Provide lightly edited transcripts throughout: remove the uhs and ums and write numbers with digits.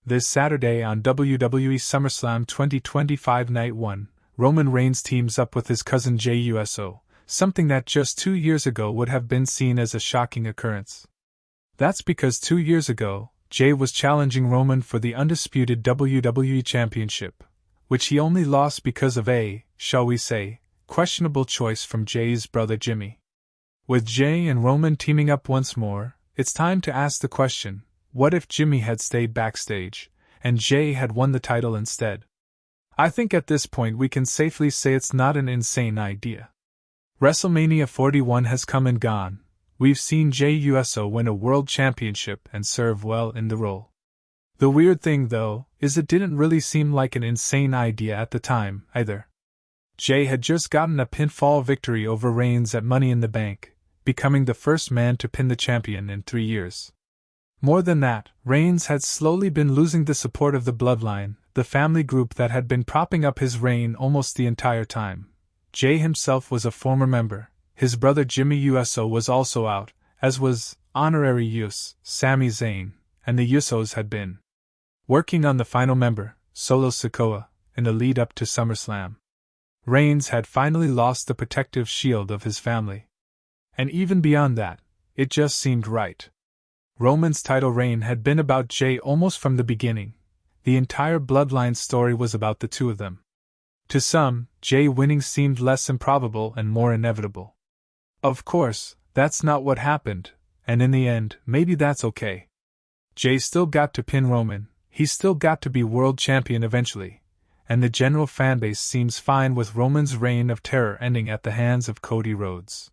This Saturday on WWE SummerSlam 2025 Night 1, Roman Reigns teams up with his cousin Jey Uso, something that just 2 years ago would have been seen as a shocking occurrence. That's because 2 years ago, Jey was challenging Roman for the undisputed WWE Championship, which he only lost because of a, shall we say, questionable choice from Jey's brother Jimmy. With Jey and Roman teaming up once more, it's time to ask the question, what if Jimmy had stayed backstage, and Jey had won the title instead? I think at this point we can safely say it's not an insane idea. WrestleMania 41 has come and gone. We've seen Jey Uso win a world championship and serve well in the role. The weird thing, though, is it didn't really seem like an insane idea at the time, either. Jey had just gotten a pinfall victory over Reigns at Money in the Bank, becoming the first man to pin the champion in 3 years. More than that, Reigns had slowly been losing the support of the Bloodline, the family group that had been propping up his reign almost the entire time. Jey himself was a former member, his brother Jimmy Uso was also out, as was honorary Us, Sami Zayn, and the Usos had been working on the final member, Solo Sikoa, in the lead-up to SummerSlam. Reigns had finally lost the protective shield of his family. And even beyond that, it just seemed right. Roman's title reign had been about Jey almost from the beginning. The entire Bloodline story was about the two of them. To some, Jey winning seemed less improbable and more inevitable. Of course, that's not what happened, and in the end, maybe that's okay. Jey still got to pin Roman, he still got to be world champion eventually, and the general fanbase seems fine with Roman's reign of terror ending at the hands of Cody Rhodes.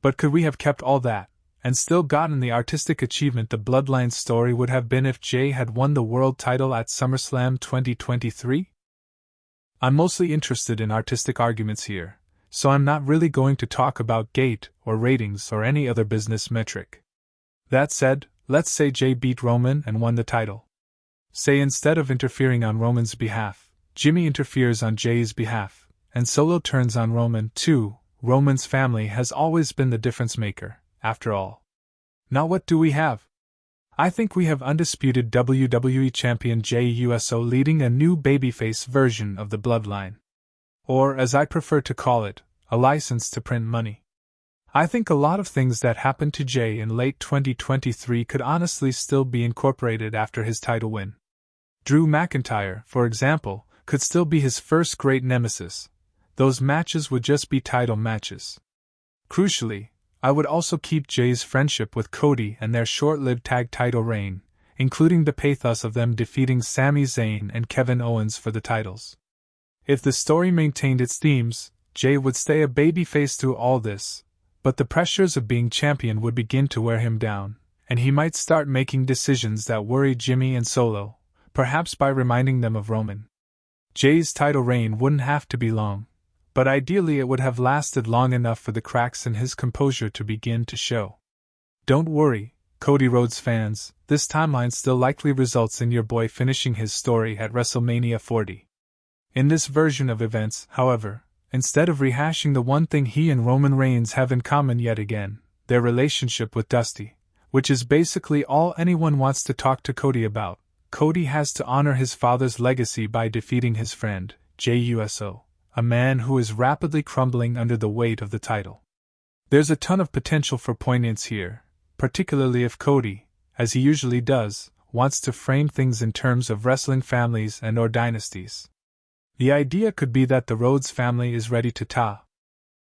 But could we have kept all that, and still gotten the artistic achievement the Bloodline story would have been if Jey had won the world title at SummerSlam 2023? I'm mostly interested in artistic arguments here, so I'm not really going to talk about gate or ratings or any other business metric. That said, let's say Jey beat Roman and won the title. Say instead of interfering on Roman's behalf, Jimmy interferes on Jey's behalf, and Solo turns on Roman too. Roman's family has always been the difference maker, after all. Now what do we have? I think we have undisputed WWE Champion Jey Uso leading a new babyface version of the Bloodline. Or, as I prefer to call it, a license to print money. I think a lot of things that happened to Jey in late 2023 could honestly still be incorporated after his title win. Drew McIntyre, for example, could still be his first great nemesis. Those matches would just be title matches. Crucially, I would also keep Jey's friendship with Cody and their short-lived tag title reign, including the pathos of them defeating Sami Zayn and Kevin Owens for the titles. If the story maintained its themes, Jey would stay a babyface through all this, but the pressures of being champion would begin to wear him down, and he might start making decisions that worry Jimmy and Solo, perhaps by reminding them of Roman. Jey's title reign wouldn't have to be long, but ideally it would have lasted long enough for the cracks in his composure to begin to show. Don't worry, Cody Rhodes fans, this timeline still likely results in your boy finishing his story at WrestleMania 40. In this version of events, however, instead of rehashing the one thing he and Roman Reigns have in common yet again, their relationship with Dusty, which is basically all anyone wants to talk to Cody about, Cody has to honor his father's legacy by defeating his friend, Jey Uso, a man who is rapidly crumbling under the weight of the title. There's a ton of potential for poignance here, particularly if Cody, as he usually does, wants to frame things in terms of wrestling families and/or dynasties. The idea could be that the Rhodes family is ready to